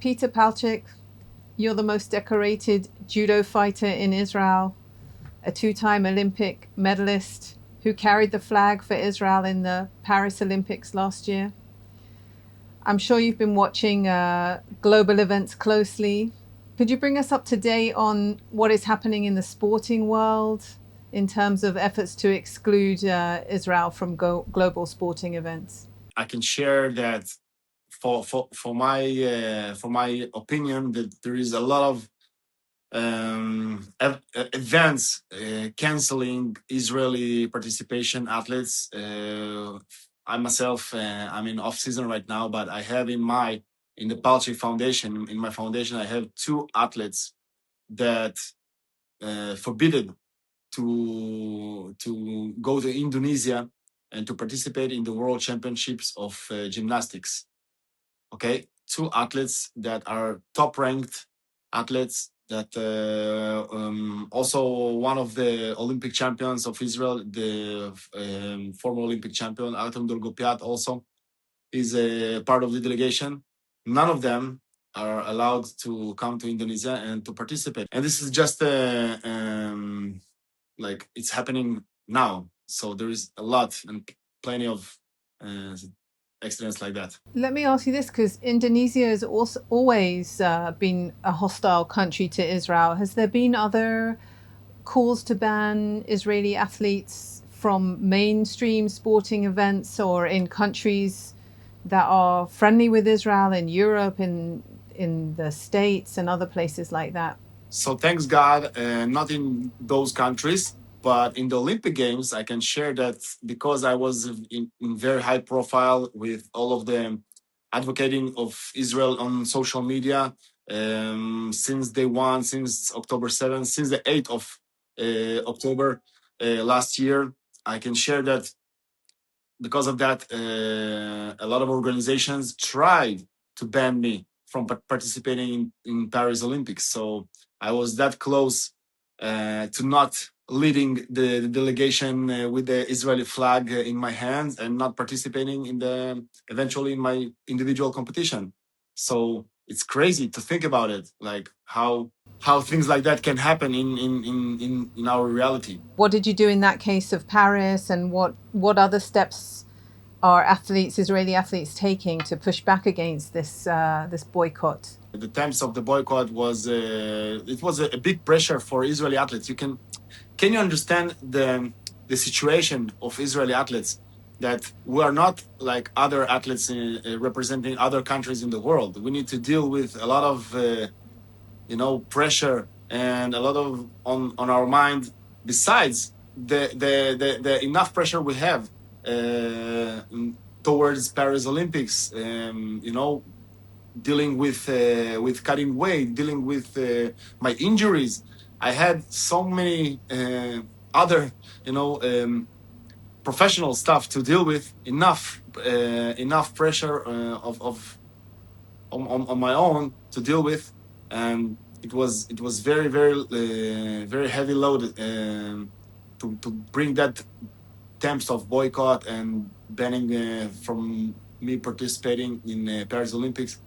Peter Paltchik, you're the most decorated judo fighter in Israel, a two-time Olympic medalist who carried the flag for Israel in the Paris Olympics last year. I'm sure you've been watching global events closely. Could you bring us up to date on what is happening in the sporting world in terms of efforts to exclude Israel from global sporting events? I can share that for my opinion that there is a lot of events canceling Israeli participation athletes. I myself, I'm in off season right now, but I have in the Paltchik Foundation, in my foundation, I have two athletes that forbidden to go to Indonesia and to participate in the World Championships of gymnastics. Okay, two athletes that are top ranked athletes that also one of the Olympic champions of Israel, the former Olympic champion Artem Dolgopiat also is a part of the delegation. None of them are allowed to come to Indonesia and to participate. And this is just like it's happening now. So there is a lot and plenty of accidents like that. Let me ask you this, because Indonesia has also always been a hostile country to Israel. Has there been other calls to ban Israeli athletes from mainstream sporting events or in countries that are friendly with Israel, in Europe, in the States and other places like that? So thanks God, not in those countries, but in the Olympic Games, I can share that because I was in very high profile with all of the advocating of Israel on social media since day one, since October 7th, since the 8th of October last year. I can share that because of that, a lot of organizations tried to ban me from participating in Paris Olympics. So I was that close to not leading the delegation with the Israeli flag in my hands and not participating in the eventually in my individual competition. So it's crazy to think about it, like how things like that can happen in our reality. What did you do in that case of Paris, and what other steps are Israeli athletes taking to push back against this boycott? The times of the boycott was it was a big pressure for Israeli athletes. Can you understand the situation of Israeli athletes that we are not like other athletes representing other countries in the world. We need to deal with a lot of pressure and a lot of on our mind besides the enough pressure we have uh, towards Paris Olympics. Dealing with cutting weight, dealing with my injuries. I had so many other, professional stuff to deal with. Enough pressure on my own to deal with, and it was very heavy load to bring that temps of boycott and banning from me participating in Paris Olympics.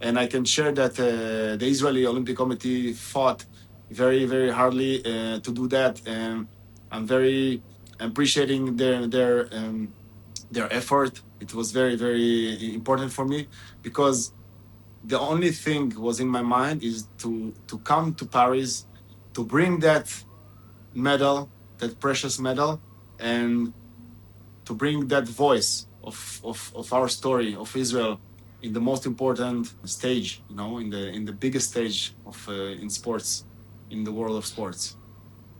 And I can share that the Israeli Olympic Committee fought very hardly to do that, and I'm very appreciating their effort. It was very important for me because the only thing was in my mind is to come to Paris to bring that medal, that precious medal, and to bring that voice of our story of Israel in the most important stage, in the biggest stage of in sports, in the world of sports.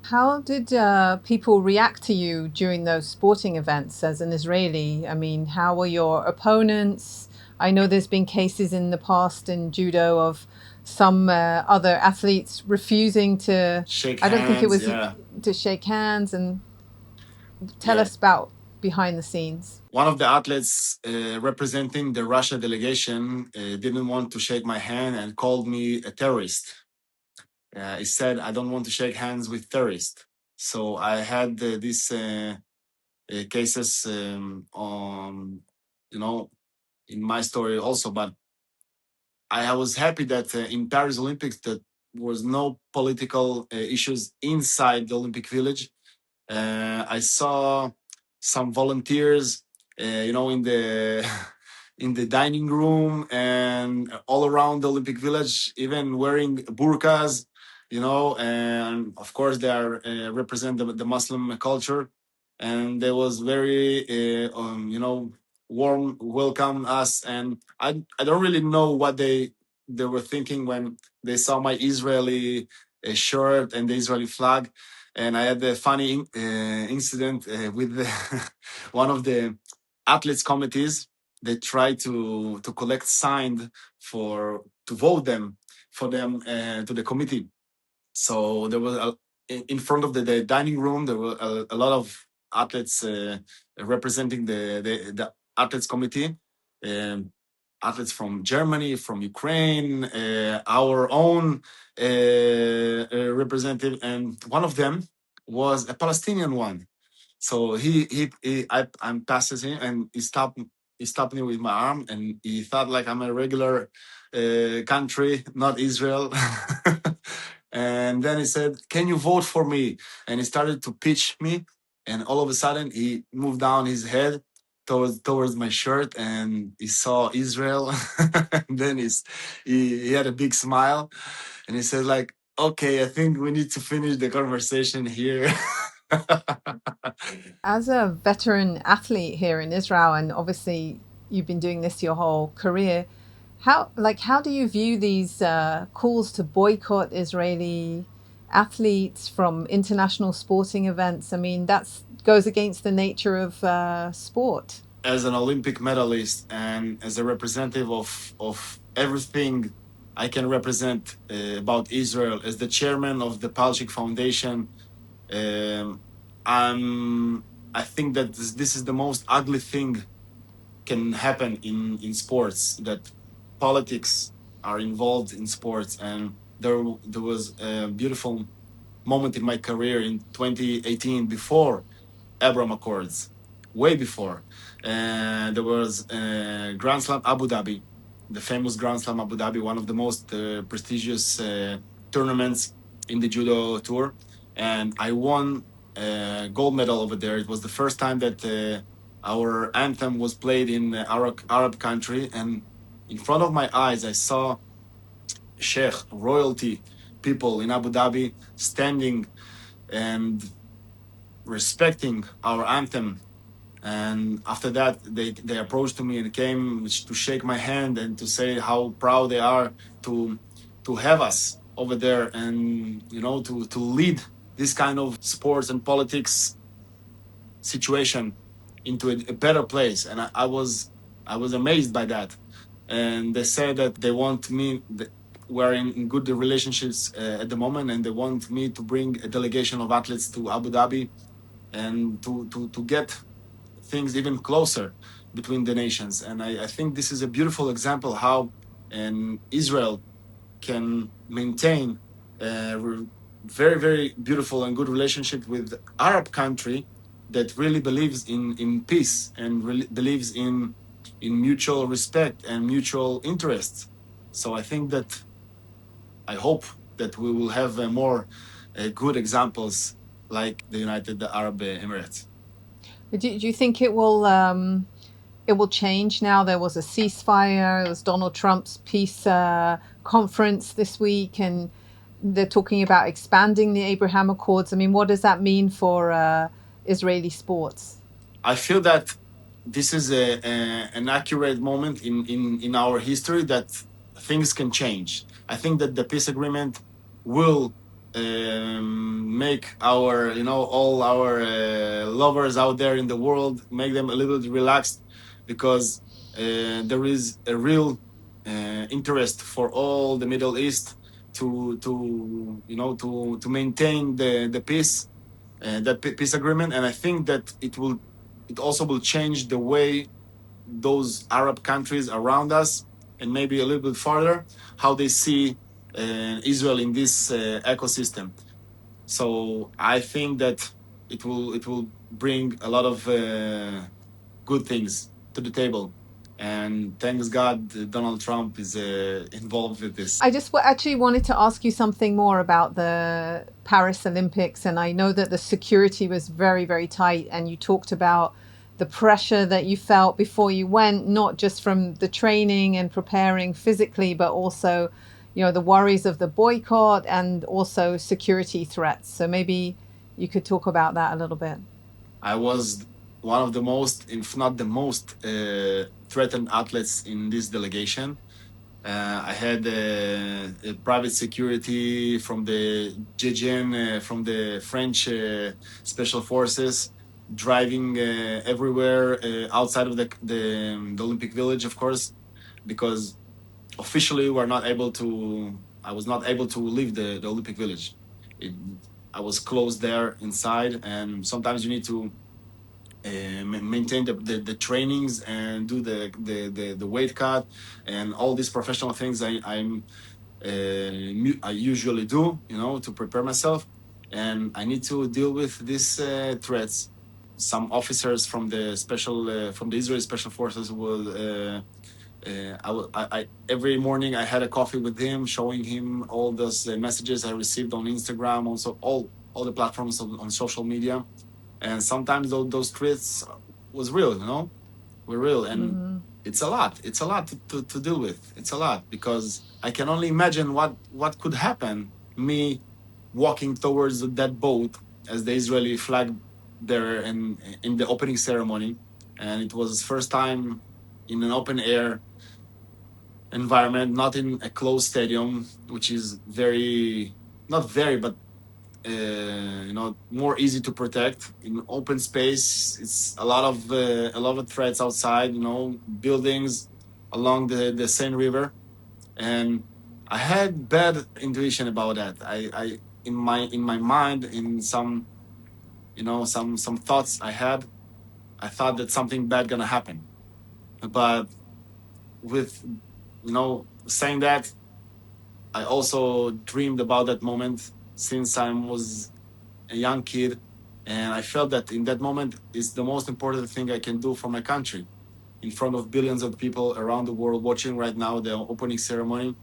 How did people react to you during those sporting events as an Israeli? I mean, how were your opponents? I know there's been cases in the past in judo of some other athletes refusing to, Shake I don't think it hands, was yeah, to shake hands. And tell yeah. us about behind the scenes. One of the athletes representing the Russia delegation didn't want to shake my hand and called me a terrorist. He said, "I don't want to shake hands with terrorists." So I had these cases on, in my story also, but I was happy that in Paris Olympics that was no political issues inside the Olympic Village. I saw some volunteers, in the in the dining room and all around the Olympic Village, even wearing burqas, and of course they are represent the Muslim culture, and they was very, warm welcome us, and I don't really know what they were thinking when they saw my Israeli shirt and the Israeli flag. And I had a funny incident with one of the athletes committees. They tried to collect signed for to vote them for them to the committee. So there was in front of the dining room. There were a lot of athletes representing the athletes committee. Um, Athletes from Germany, from Ukraine, our own representative, and one of them was a Palestinian one. So I'm passes him, and he stopped me with my arm, and he thought like I'm a regular country, not Israel. And then he said, "Can you vote for me?" And he started to pitch me, and all of a sudden he moved down his head towards my shirt, and he saw Israel. And then he had a big smile, and he said like, "Okay, I think we need to finish the conversation here." As a veteran athlete here in Israel, and obviously you've been doing this your whole career, how do you view these calls to boycott Israeli athletes from international sporting events? I mean, that's goes against the nature of sport. As an Olympic medalist and as a representative of everything I can represent about Israel, as the chairman of the Paltchik Foundation, um, I'm. I think that this is the most ugly thing can happen in sports, that politics are involved in sports. And there was a beautiful moment in my career in 2018 before Abraham Accords, way before. And there was Grand Slam Abu Dhabi, the famous Grand Slam Abu Dhabi, one of the most prestigious tournaments in the Judo Tour. And I won a gold medal over there. It was the first time that our anthem was played in Arab country. And in front of my eyes, I saw Sheikh, royalty people in Abu Dhabi standing and respecting our anthem. And after that, they approached me and came to shake my hand and to say how proud they are to to have us over there, and to lead this kind of sports and politics situation into a better place. And I was amazed by that. And they said that they want me. We're in good relationships at the moment, and they want me to bring a delegation of athletes to Abu Dhabi, and to get things even closer between the nations. And I think this is a beautiful example how Israel can maintain a very, very beautiful and good relationship with Arab country that really believes in peace and really believes in mutual respect and mutual interests. So I think that I hope that we will have more good examples like the United Arab Emirates. Do you think it will change now? There was a ceasefire. It was Donald Trump's peace conference this week, and they're talking about expanding the Abraham Accords. I mean, what does that mean for Israeli sports? I feel that this is an accurate moment in our history that things can change. I think that the peace agreement will make our, all our lovers out there in the world, make them a little bit relaxed, because there is a real interest for all the Middle East to maintain the peace, that peace agreement. And I think that it also will change the way those Arab countries around us, and maybe a little bit further, how they see Israel in this ecosystem. So I think that it will bring a lot of good things to the table. And thanks God, Donald Trump is involved with this. I just actually wanted to ask you something more about the Paris Olympics. And I know that the security was very, very tight. And you talked about the pressure that you felt before you went, not just from the training and preparing physically, but also, the worries of the boycott and also security threats. So maybe you could talk about that a little bit. I was one of the most, if not the most, threatened athletes in this delegation. I had a private security from the GGN, from the French special forces, driving everywhere outside of the Olympic Village, of course, because officially we're not able to. I was not able to leave the Olympic Village. It, I was closed there inside, and sometimes you need to maintain the trainings and do the weight cut and all these professional things I usually do, to prepare myself. And I need to deal with these threats. Some officers from the Israeli special forces will. Every morning I had a coffee with him, showing him all those messages I received on Instagram, also all the platforms on social media. And sometimes those threats was real, were real. And Mm-hmm. it's a lot to deal with. It's a lot because I can only imagine what could happen, me walking towards that boat as the Israeli flag there in the opening ceremony. And it was first time in an open air environment, not in a closed stadium, which is very not very, but more easy to protect. In open space, it's a lot of threats outside, buildings along the Seine River. And I had bad intuition about that. I in my mind, in some thoughts I thought that something bad gonna happen. But with saying that, I also dreamed about that moment since I was a young kid. And I felt that in that moment is the most important thing I can do for my country in front of billions of people around the world watching right now the opening ceremony.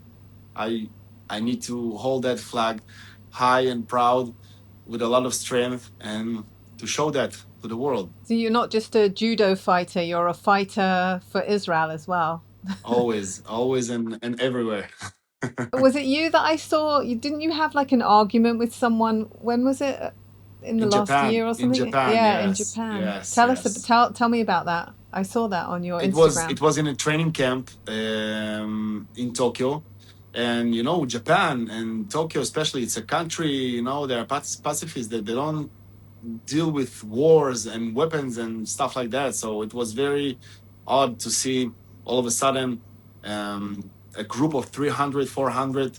I I need to hold that flag high and proud with a lot of strength and to show that to the world. So you're not just a judo fighter, you're a fighter for Israel as well. Always, always and everywhere. Was it you that I saw? Didn't you have like an argument with someone? When was it? In the In last Japan, year or in something? Japan, Yeah, in yes, Japan. yes, Tell us, yes. tell me about that. I saw that on your It was Instagram. it was in a training camp in Tokyo, and Japan and Tokyo especially. It's a country, they're pacifists, that they don't deal with wars and weapons and stuff like that. So it was very odd to see all of a sudden a group of 300, 400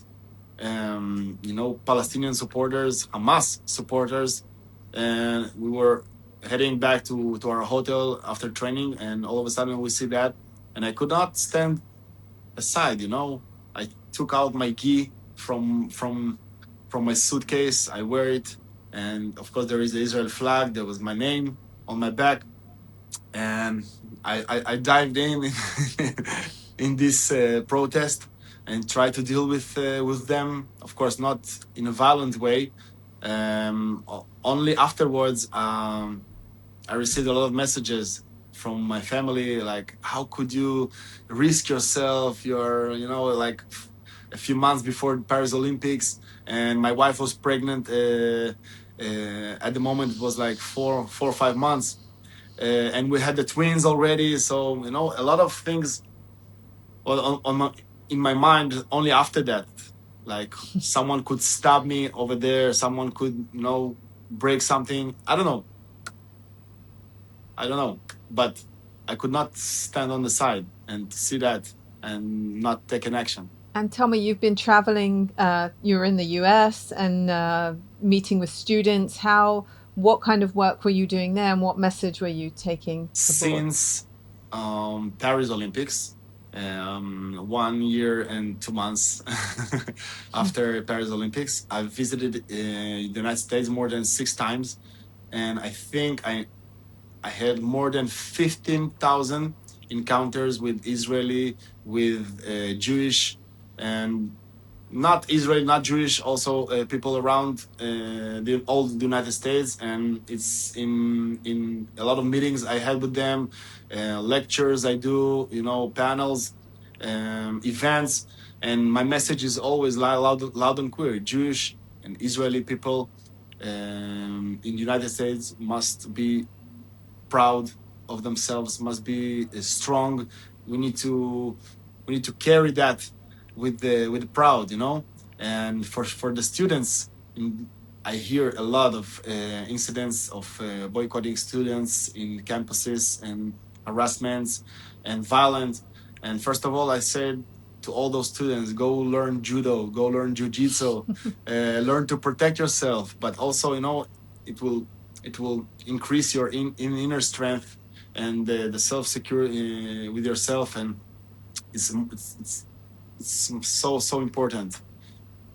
Palestinian supporters, Hamas supporters, and we were heading back to our hotel after training, and all of a sudden we see that, and I could not stand aside. I took out my gi from my suitcase. I wear it, and of course there is the Israel flag. There was my name on my back, and I dived in in this protest and tried to deal with them. Of course, not in a violent way. Only afterwards, I received a lot of messages from my family, like, "How could you risk yourself? You're, like a few months before the Paris Olympics, and my wife was pregnant. At the moment, it was like 4 or 5 months." And we had the twins already. So a lot of things in my mind. Only after that, like someone could stab me over there. Someone could break something. I don't know, but I could not stand on the side and see that and not take an action. And tell me, you've been traveling. You're in the US and meeting with students. What kind of work were you doing there, and what message were you taking abroad? Since Paris Olympics, 1 year and 2 months after Paris Olympics, I've visited the United States more than 6 times, and I think I had more than 15,000 encounters with Israeli, with Jewish, and not Israeli, not Jewish, also people around all the United States, and it's in a lot of meetings I had with them, lectures I do, panels, events, and my message is always loud and clear: Jewish and Israeli people in the United States must be proud of themselves, must be strong. We need to carry that with proud, and for the students, I hear a lot of incidents of boycotting students in campuses and harassments and violence. And first of all, I said to all those students, go learn judo, go learn jiu-jitsu, learn to protect yourself, but also, it will increase your inner strength and the self security with yourself, and it's so important,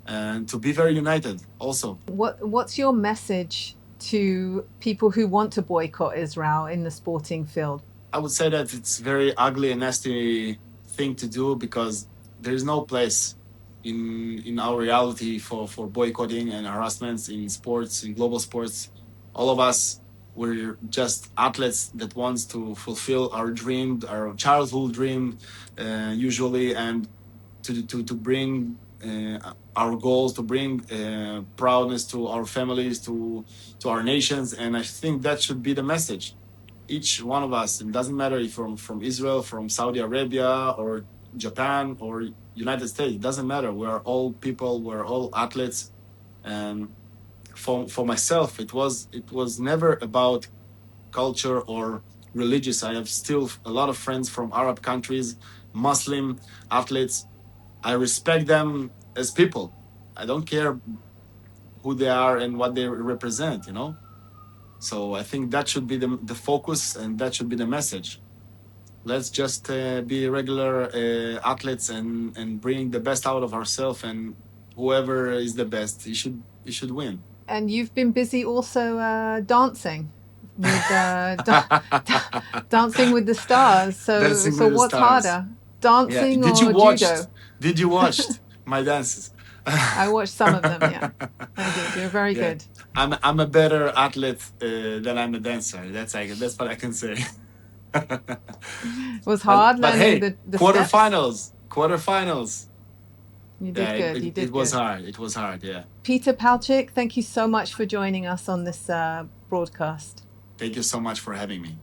and to be very united also. What's your message to people who want to boycott Israel in the sporting field? I would say that it's very ugly and nasty thing to do, because there is no place in our reality for boycotting and harassments in sports, in global sports. All of us, we're just athletes that wants to fulfill our dream, our childhood dream, usually, and to bring our goals, to bring proudness to our families, to our nations, and I think that should be the message. Each one of us, it doesn't matter if from Israel, from Saudi Arabia, or Japan, or United States, it doesn't matter. We're all people, we're all athletes. And for myself, it was never about culture or religious. I have still a lot of friends from Arab countries, Muslim athletes. I respect them as people. I don't care who they are and what they represent. So I think that should be the focus, and that should be the message. Let's just be regular athletes, and bring the best out of ourselves, and whoever is the best, he should win. And you've been busy also dancing with dancing with the stars. Dancing So with the what's stars. harder, Yeah. dancing Did you or watch? judo? Did you watch my dances? I watched some of them. Yeah, I did. You're very Yeah. good. I'm a better athlete than I'm a dancer. That's what I can say. It was but hard but learning hey, the steps. quarterfinals. You Yeah, did good. You it did was good. hard. It was hard. Yeah. Peter Paltchik, thank you so much for joining us on this broadcast. Thank you so much for having me.